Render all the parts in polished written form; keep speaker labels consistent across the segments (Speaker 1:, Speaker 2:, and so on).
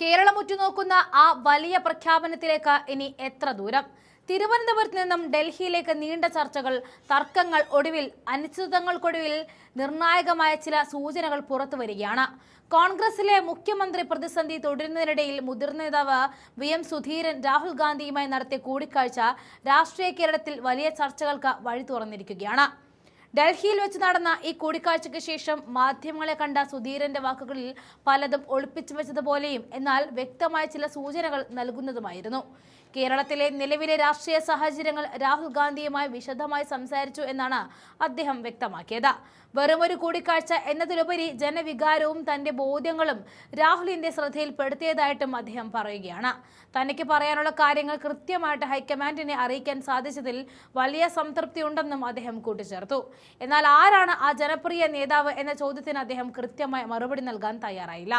Speaker 1: കേരളം ഉറ്റുനോക്കുന്ന ആ വലിയ പ്രഖ്യാപനത്തിലേക്ക് ഇനി എത്ര ദൂരം? തിരുവനന്തപുരത്ത് നിന്നും ഡൽഹിയിലേക്ക് നീണ്ട ചർച്ചകൾ, തർക്കങ്ങൾ, ഒടുവിൽ അനിശ്ചിതങ്ങൾക്കൊടുവിൽ നിർണായകമായ ചില സൂചനകൾ പുറത്തു വരികയാണ്. കോൺഗ്രസിലെ മുഖ്യമന്ത്രി പ്രതിസന്ധി തുടരുന്നതിനിടയിൽ മുതിർന്ന നേതാവ് VM സുധീരൻ രാഹുൽ ഗാന്ധിയുമായി നടത്തിയ കൂടിക്കാഴ്ച രാഷ്ട്രീയ കേരളത്തിൽ വലിയ ചർച്ചകൾക്ക് വഴി തുറന്നിരിക്കുകയാണ്. ഡൽഹിയിൽ വെച്ച് നടന്ന ഈ കൂടിക്കാഴ്ചയ്ക്ക് ശേഷം മാധ്യമങ്ങളെ കണ്ട സുധീരന്റെ വാക്കുകളിൽ പലതും ഒളിപ്പിച്ചു വെച്ചതുപോലെയും എന്നാൽ വ്യക്തമായ ചില സൂചനകൾ നൽകുന്നതുമായിരുന്നു. കേരളത്തിലെ നിലവിലെ രാഷ്ട്രീയ സാഹചര്യങ്ങൾ രാഹുൽ ഗാന്ധിയുമായി വിശദമായി സംസാരിച്ചു എന്നാണ് അദ്ദേഹം വ്യക്തമാക്കിയത്. വെറുമൊരു കൂടിക്കാഴ്ച എന്നതിലുപരി ജനവികാരവും തന്റെ ബോധ്യങ്ങളും രാഹുലിന്റെ ശ്രദ്ധയിൽപ്പെടുത്തിയതായിട്ടും അദ്ദേഹം പറയുകയാണ്. തനിക്ക് പറയാനുള്ള കാര്യങ്ങൾ കൃത്യമായിട്ട് ഹൈക്കമാൻഡിനെ അറിയിക്കാൻ സാധിച്ചതിൽ വലിയ സംതൃപ്തിയുണ്ടെന്നും അദ്ദേഹം കൂട്ടിച്ചേർത്തു. എന്നാൽ ആരാണ് ആ ജനപ്രിയ നേതാവ് എന്ന ചോദ്യത്തിന് അദ്ദേഹം കൃത്യമായ മറുപടി നൽകാൻ തയ്യാറായില്ല.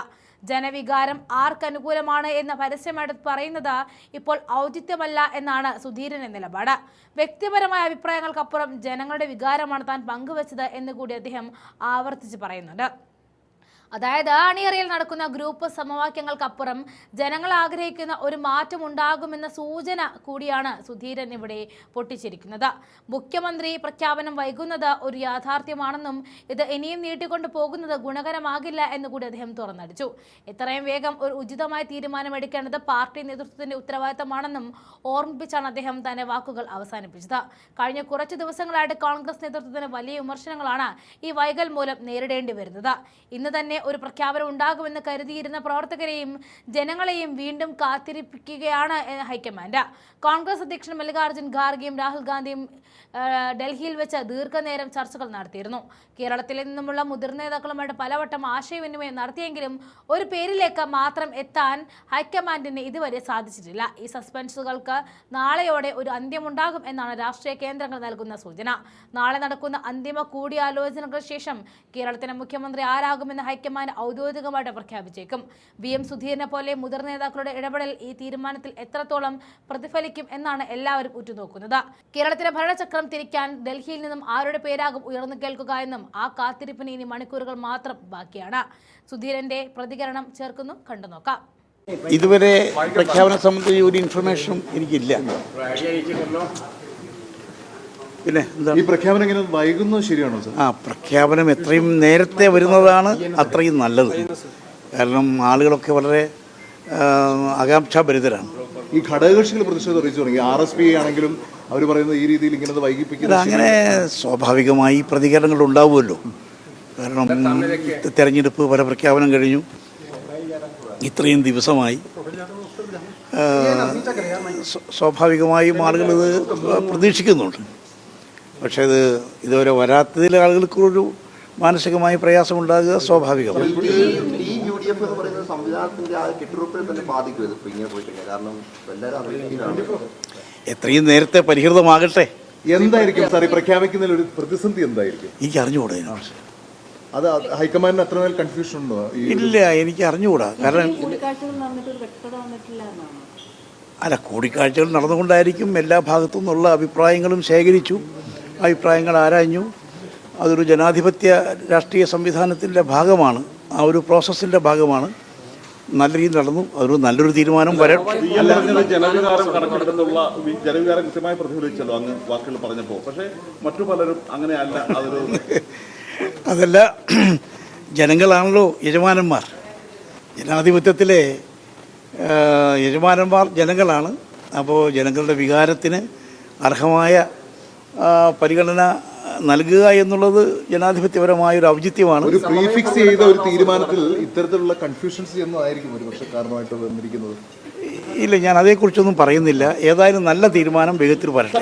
Speaker 1: ജനവികാരം ആർക്കനുകൂലമാണ് എന്ന് പരസ്യമായിട്ട് പറയുന്നത് ഇപ്പോൾ ഔചിത്യമല്ല എന്നാണ് സുധീരന്റെ നിലപാട്. വ്യക്തിപരമായ അഭിപ്രായങ്ങൾക്കപ്പുറം ജനങ്ങളുടെ വികാരമാണ് താൻ പങ്കുവച്ചത് എന്ന് കൂടി അദ്ദേഹം ആവർത്തിച്ച് പറയുന്നുണ്ട്. അതായത് അണിയറയിൽ നടക്കുന്ന ഗ്രൂപ്പ് സമവാക്യങ്ങൾക്കപ്പുറം ജനങ്ങൾ ആഗ്രഹിക്കുന്ന ഒരു മാറ്റം ഉണ്ടാകുമെന്ന സൂചന കൂടിയാണ് സുധീരൻ ഇവിടെ പൊട്ടിച്ചിരിക്കുന്നത്. മുഖ്യമന്ത്രി പ്രഖ്യാപനം വൈകുന്നത് ഒരു യാഥാർത്ഥ്യമാണെന്നും ഇത് ഇനിയും നീട്ടിക്കൊണ്ടു പോകുന്നത് ഗുണകരമാകില്ല എന്നുകൂടി അദ്ദേഹം തുറന്നടിച്ചു. എത്രയും വേഗം ഒരു ഉചിതമായ തീരുമാനമെടുക്കേണ്ടത് പാർട്ടി നേതൃത്വത്തിന്റെ ഉത്തരവാദിത്തമാണെന്നും ഓർമ്മിപ്പിച്ചാണ് അദ്ദേഹം തന്റെ വാക്കുകൾ അവസാനിപ്പിച്ചത്. കഴിഞ്ഞ കുറച്ചു ദിവസങ്ങളായിട്ട് കോൺഗ്രസ് നേതൃത്വത്തിന് വലിയ വിമർശനങ്ങളാണ് ഈ വൈകൽ മൂലം നേരിടേണ്ടി വരുന്നത്. ഇന്ന് തന്നെ ഒരു പ്രഖ്യാപനം ഉണ്ടാകുമെന്ന് കരുതിയിരുന്ന പ്രവർത്തകരെയും ജനങ്ങളെയും വീണ്ടും കാത്തിരിപ്പിക്കുകയാണ് ഹൈക്കമാൻഡ്. കോൺഗ്രസ് അധ്യക്ഷൻ മല്ലികാർജ്ജുൻ ഖാർഗെയും രാഹുൽ ഗാന്ധിയും ഡൽഹിയിൽ വെച്ച് ദീർഘനേരം ചർച്ചകൾ നടത്തിയിരുന്നു. കേരളത്തിൽ നിന്നുമുള്ള മുതിർന്ന നേതാക്കളുമായിട്ട് പലവട്ടം ആശയവിനിമയം നടത്തിയെങ്കിലും ഒരു പേരിലേക്ക് മാത്രം എത്താൻ ഹൈക്കമാൻഡിന് ഇതുവരെ സാധിച്ചിട്ടില്ല. ഈ സസ്പെൻസുകൾക്ക് നാളെയോടെ ഒരു അന്ത്യമുണ്ടാകും എന്നാണ് രാഷ്ട്രീയ കേന്ദ്രങ്ങൾ നൽകുന്ന സൂചന. നാളെ നടക്കുന്ന അന്തിമ കൂടിയാലോചനകൾക്ക് ശേഷം കേരളത്തിലെ മുഖ്യമന്ത്രി ആരാകുമെന്ന് ഹൈക്കമാൻഡ് ഔദ്യോഗികമായിട്ട് പ്രഖ്യാപിച്ചേക്കും. VM സുധീരനെ പോലെ മുതിർന്ന നേതാക്കളുടെ ഇടപെടൽ ഈ തീരുമാനത്തിൽ എത്രത്തോളം പ്രതിഫലിക്കും എന്നാണ് എല്ലാവരും ഉറ്റുനോക്കുന്നത്. കേരളത്തിലെ ഭരണചക്രം തിരിക്കാൻ ഡൽഹിയിൽ നിന്നും ആരുടെ പേരാകും ഉയർന്നു കേൾക്കുക എന്നും ആ കാത്തിരിപ്പിന് ഇനി മണിക്കൂറുകൾ മാത്രം ബാക്കിയാണ്. സുധീരന്റെ പ്രതികരണം ചേർക്കുന്നു, കണ്ടുനോക്കാം.
Speaker 2: ഇതുവരെ പ്രഖ്യാപനം സംബന്ധിച്ച ഒരു ഇൻഫർമേഷനും എനിക്കില്ല. പിന്നെ
Speaker 3: ഈ പ്രഖ്യാപനം ഇങ്ങനെ വൈകുന്നത് ശരിയാണോ സർ?
Speaker 2: പ്രഖ്യാപനം എത്രയും നേരത്തെ വരുന്നതാണ് അത്രയും നല്ലത്. കാരണം ആളുകളൊക്കെ വളരെ ആകാംക്ഷാഭരിതരാണ്.
Speaker 3: ഈ ഘടകകക്ഷികൾ പ്രതിഷേധം അറിയിച്ചു തുടങ്ങി. RSP ആണെങ്കിലും അവർ പറയുന്നത് ഈ രീതിയിൽ ഇങ്ങനെ വൈകിപ്പിക്കുന്നത്
Speaker 2: അങ്ങനെ സ്വാഭാവികമായി പ്രതികരണങ്ങൾ ഉണ്ടാവുമല്ലോ. കാരണം തെരഞ്ഞെടുപ്പ് ഫലപ്രഖ്യാപനം കഴിഞ്ഞു, ഇത്രയും ദിവസമായി, സ്വാഭാവികമായും ആളുകൾ ഇത് പ്രതീക്ഷിക്കുന്നുണ്ട്. പക്ഷേ ഇതുവരെ വരാത്തതിൽ ആളുകൾക്കൊരു മാനസികമായ പ്രയാസമുണ്ടാകുക സ്വാഭാവികമാണ്. എത്രയും നേരത്തെ പരിഹൃതമാകട്ടെ.
Speaker 3: എന്തായിരിക്കും സാർ ഈ പ്രഖ്യാപിക്കുന്നതിൽ ഒരു പ്രതിസന്ധി എന്തായിരിക്കും?
Speaker 2: എനിക്ക് അറിഞ്ഞുകൂടാ.
Speaker 3: അത് ഹൈക്കമാൻഡിന് അത്രമേൽ കൺഫ്യൂഷൻ ഉണ്ടോ?
Speaker 2: ഇല്ല, എനിക്ക് അറിഞ്ഞുകൂടാ. കാരണം കൂടിക്കാഴ്ചകൾ നടന്നുകൊണ്ടായിരിക്കും. എല്ലാ ഭാഗത്തു നിന്നുള്ള അഭിപ്രായങ്ങളും ശേഖരിച്ചു, അഭിപ്രായങ്ങൾ ആരാഞ്ഞു. അതൊരു ജനാധിപത്യ രാഷ്ട്രീയ സംവിധാനത്തിൻ്റെ ഭാഗമാണ്, ആ ഒരു പ്രോസസ്സിൻ്റെ ഭാഗമാണ്. നല്ല രീതിയിൽ നടന്നു. അതൊരു നല്ലൊരു തീരുമാനം വരട്ടെ.
Speaker 4: ജനവികാരം കൃത്യമായി പ്രതിഫലിച്ചല്ലോ അങ്ങ് വാക്കുകൾ പറഞ്ഞപ്പോൾ. പക്ഷേ മറ്റു പലരും അങ്ങനെയല്ല.
Speaker 2: അതല്ല, ജനങ്ങളാണല്ലോ യജമാനന്മാർ. ജനാധിപത്യത്തിലെ യജമാനന്മാർ ജനങ്ങളാണ്. അപ്പോൾ ജനങ്ങളുടെ വികാരത്തിന് അർഹമായ പരിഗണന നൽകുക എന്നുള്ളത് ജനാധിപത്യപരമായ ഒരു ഔചിത്യമാണ്.
Speaker 3: ഒരു പ്രീഫിക്സ് ചെയ്ത ഒരു തീരുമാനത്തിൽ ഇത്തരത്തിലുള്ള കൺഫ്യൂഷൻസ് എന്നതായിരിക്കും ഒരു പക്ഷേ കാരണമായിട്ട് വന്നിരിക്കുന്നത്.
Speaker 2: ഇല്ല, ഞാൻ അതേക്കുറിച്ചൊന്നും പറയുന്നില്ല. ഏതായാലും നല്ല തീരുമാനം വേഗത്തിൽ വരട്ടെ.